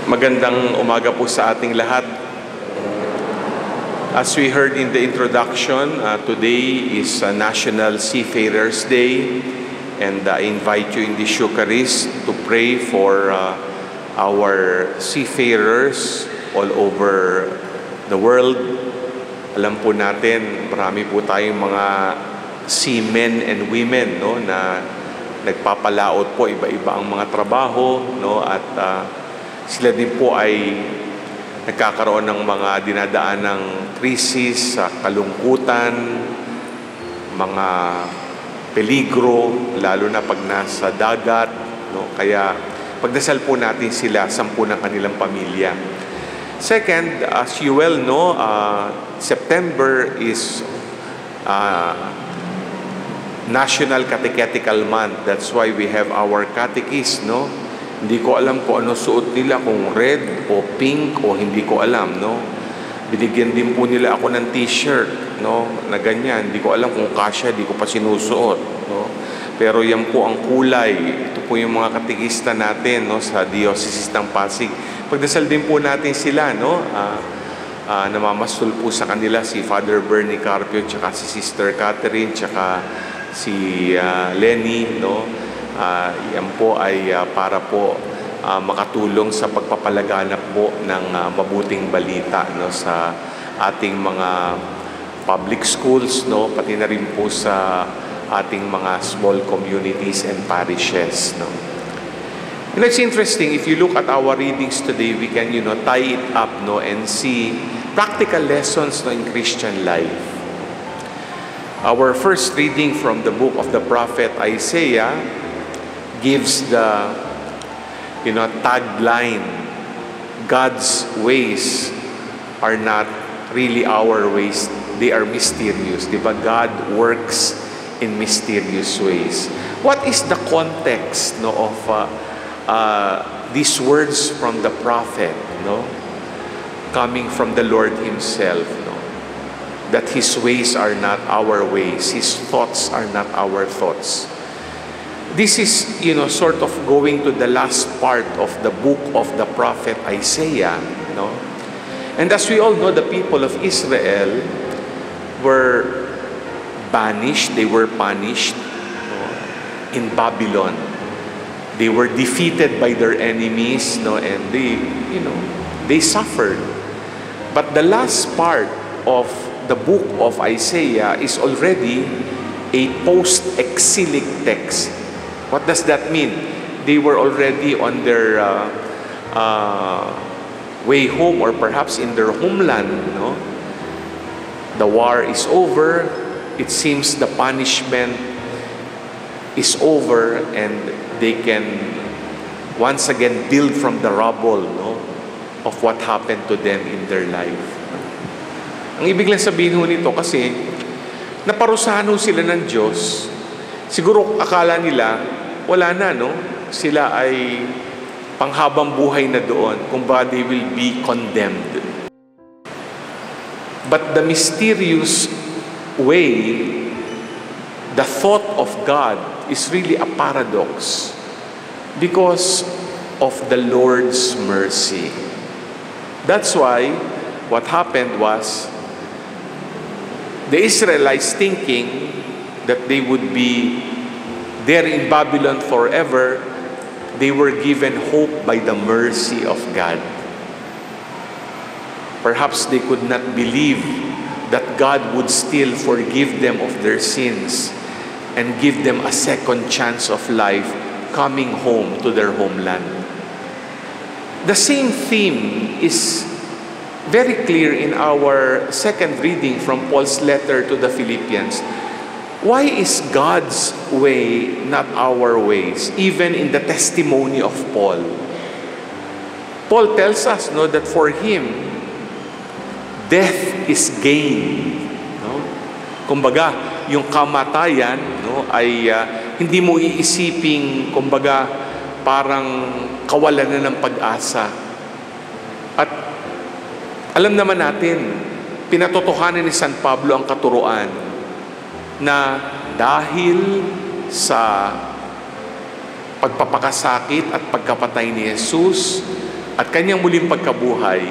Magandang umaga po sa ating lahat. As we heard in the introduction, today is National Seafarers Day, and I invite you in this Eucharist to pray for our seafarers all over the world. Alam po natin, marami po tayong mga seamen and women, no, na nagpapalaot po iba-iba ang mga trabaho, no, at sila din po ay nagkakaroon ng mga dinadaanang krisis, kalungkutan, mga peligro, lalo na pag nasa dagat, no? Kaya pagdasal po natin sila, sampu ng kanilang pamilya. Second, as you well know, September is National Catechetical Month. That's why we have our catechist, no? Hindi ko alam kung ano suot nila, kung red o pink o hindi ko alam, no? Binigyan din po nila ako ng t-shirt, no, na ganyan. Hindi ko alam kung kasya, hindi ko pa sinusuot, no? Pero yan po ang kulay. Ito po yung mga katekista natin, no, sa Diocese ng Pasig. Pagdasal din po natin sila, no? Namamastol po sa kanila si Father Bernie Carpio, tsaka si Sister Catherine, tsaka si Lenny, no? Yan po ay para po makatulong sa pagpapalaganap po ng mabuting balita, no, sa ating mga public schools, no, pati na rin po sa ating mga small communities and parishes, no. And it's interesting, if you look at our readings today, we can, tie it up, no, and see practical lessons, no, in Christian life. Our first reading from the book of the prophet Isaiah gives the tagline, God's ways are not really our ways, they are mysterious. Diba? God works in mysterious ways. What is the context, no, of these words from the prophet, no, coming from the Lord himself, no, that his ways are not our ways, his thoughts are not our thoughts? This is, sort of going to the last part of the book of the prophet Isaiah, no? And as we all know, the people of Israel were banished, they were punished, no, in Babylon. They were defeated by their enemies, no, and they suffered. But the last part of the book of Isaiah is already a post-exilic text. What does that mean? They were already on their way home, or perhaps in their homeland, no? The war is over. It seems the punishment is over, and they can once again build from the rubble, no, of what happened to them in their life. Ang ibig lang sabihin ho nito, kasi naparusahan ho sila ng Diyos. Siguro akala nila, wala na, no? Sila ay panghabang buhay na doon, kung ba they will be condemned. But the mysterious way, the thought of God is really a paradox because of the Lord's mercy. That's why what happened was the Israelites, thinking that they would be there in Babylon forever, they were given hope by the mercy of God. Perhaps they could not believe that God would still forgive them of their sins and give them a second chance of life coming home to their homeland. The same theme is very clear in our second reading from Paul's letter to the Philippians. Why is God's way not our ways? Even in the testimony of Paul. Paul tells us, no, that for him, death is gain. No? Kumbaga, yung kamatayan, no, ay hindi mo iisiping, kumbaga, parang kawalan na ng pag-asa. At alam naman natin, pinatotohanan ni San Pablo ang katuruan na dahil sa pagpapakasakit at pagkapatay ni Jesus, at kanyang muling pagkabuhay,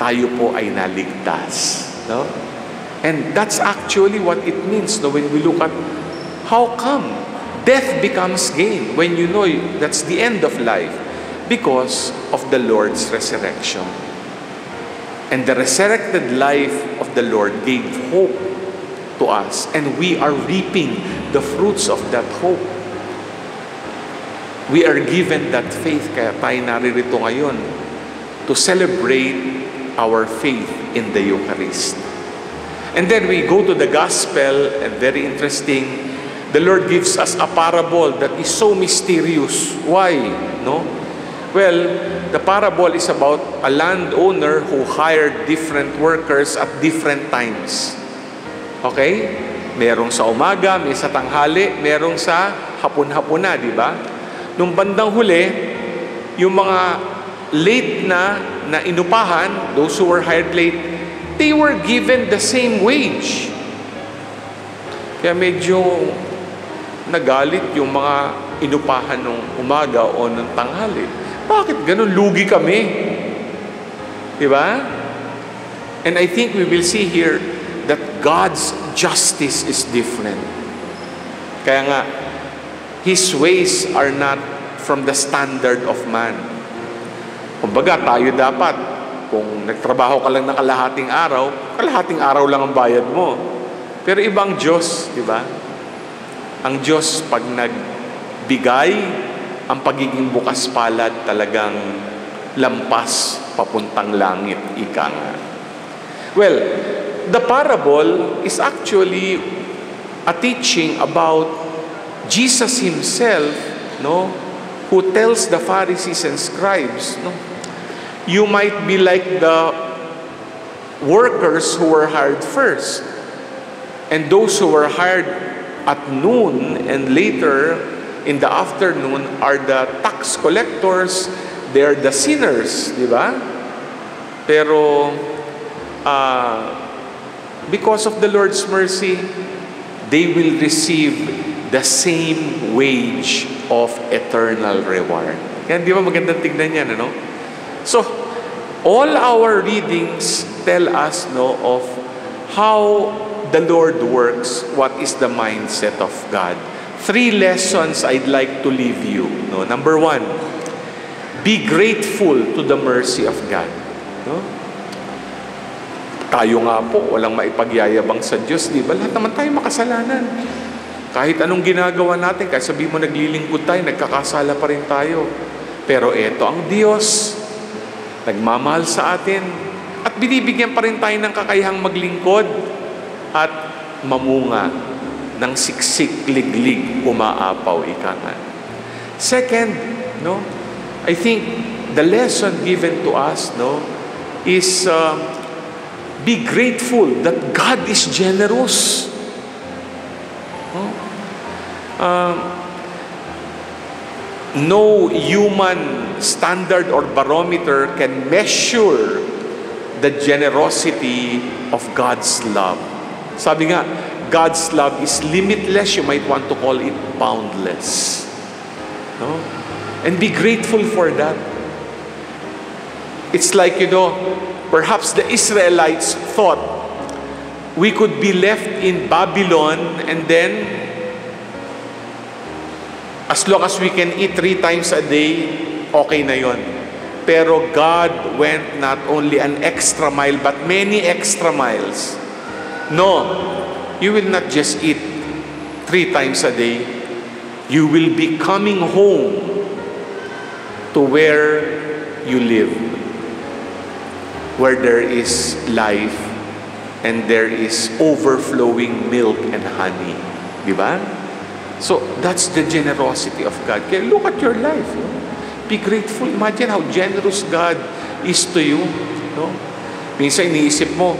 tayo po ay naligtas. No? And that's actually what it means, no, when we look at how come death becomes gain when you know that's the end of life, because of the Lord's resurrection. And the resurrected life of the Lord gave hope to us, and we are reaping the fruits of that hope. We are given that faith, kaya tayo naririto ngayon to celebrate our faith in the Eucharist. And then we go to the Gospel, and very interesting, the Lord gives us a parable that is so mysterious. Why? No? Well, the parable is about a landowner who hired different workers at different times. Okay? Merong sa umaga, may sa tanghali, merong sa hapon-hapon na, di ba? Nung bandang huli, yung mga late na inupahan, those who were hired late, they were given the same wage. Kaya medyo nagalit yung mga inupahan nung umaga o nung tanghali. Bakit ganun? Lugi kami. Diba? And I think we will see here that God's justice is different. Kaya nga, His ways are not from the standard of man. Kumbaga, tayo dapat, kung nagtrabaho ka lang ng kalahating araw lang ang bayad mo. Pero ibang Diyos, di ba? Ang Diyos, pag nagbigay, ang pagiging bukas palad talagang lampas papuntang langit, ika nga. Well, the parable is actually a teaching about Jesus Himself, no, who tells the Pharisees and scribes, no, you might be like the workers who were hired first, and those who were hired at noon and later in the afternoon are the tax collectors, they're the sinners, di ba? Pero because of the Lord's mercy, they will receive the same wage of eternal reward. Kaya di ba magandang tignan yan, ano? So, all our readings tell us, no, of how the Lord works, what is the mindset of God. 3 lessons I'd like to leave you. No? Number 1, be grateful to the mercy of God. No? Tayo nga po, walang maipagyayabang sa Diyos, di ba? Lahat naman tayo makasalanan. Kahit anong ginagawa natin, kahit sabihin mo naglilingkod tayo, nagkakasala pa rin tayo. Pero eto ang Diyos, nagmamahal sa atin, at binibigyan pa rin tayo ng kakayahang maglingkod at mamunga ng siksik, liglig, umaapaw, ika nga. Second, no, I think the lesson given to us, no, is be grateful that God is generous. No? No human standard or barometer can measure the generosity of God's love. Sabi nga, God's love is limitless. You might want to call it boundless. No? And be grateful for that. It's like, perhaps the Israelites thought we could be left in Babylon and then as long as we can eat 3 times a day, okay na yon. Pero God went not only an extra mile, but many extra miles. No, you will not just eat 3 times a day. You will be coming home to where you live, where there is life and there is overflowing milk and honey. Di ba? So, that's the generosity of God. Kaya look at your life. No? Be grateful. Imagine how generous God is to you. No? Minsan iniisip mo,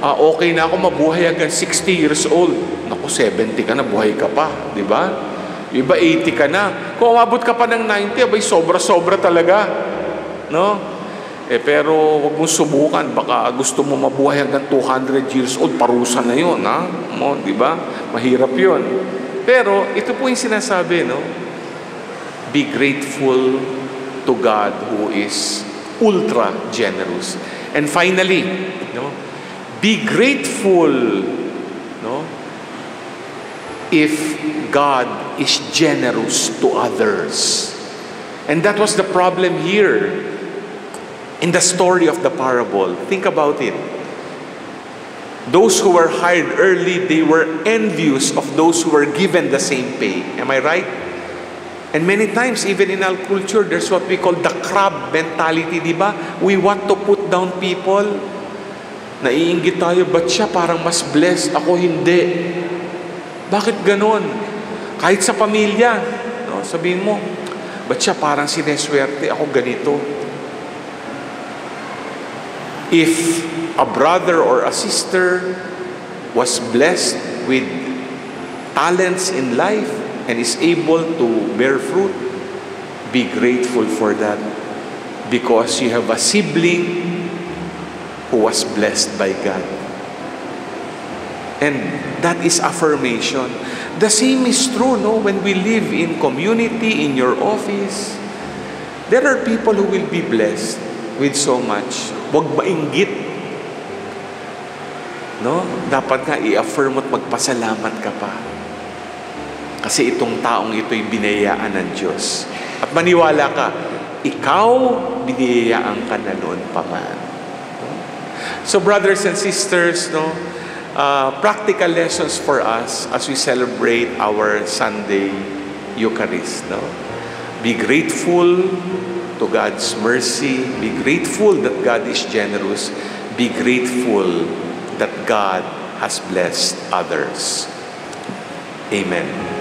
okay na ako mabuhay hanggang 60 years old. Naku, 70 ka na, buhay ka pa. Di ba? Iba 80 ka na. Kung umabot ka pa ng 90, abay sobra-sobra talaga. No? Pero wag mong subukan, baka gusto mo mabuhay hanggang 200 years old, parusa na yun, ha? Mo, di ba? Mahirap yun. Pero ito po yung sinasabi, no? Be grateful to God who is ultra generous. And finally, no, be grateful, no, if God is generous to others. And that was the problem here in the story of the parable. Think about it. Those who were hired early, they were envious of those who were given the same pay. Am I right? And many times, even in our culture, there's what we call the crab mentality, di ba? We want to put down people. Naiinggit tayo, ba't siya parang mas blessed? Ako hindi. Bakit ganon? Kahit sa pamilya, no? Sabihin mo, ba't siya parang sineswerte? Ako ganito. If a brother or a sister was blessed with talents in life and is able to bear fruit, be grateful for that, because you have a sibling who was blessed by God. And that is affirmation. The same is true, no? When we live in community, in your office, there are people who will be blessed with so much. Huwag mainggit. No? Dapat nga i-affirm at magpasalamat ka pa. Kasi itong taong ito'y binayaan ng Diyos. At maniwala ka, ikaw binayaan ka na noon pa man. So brothers and sisters, no, practical lessons for us as we celebrate our Sunday Eucharist. No? Be grateful to God's mercy. Be grateful that God is generous. Be grateful that God has blessed others. Amen.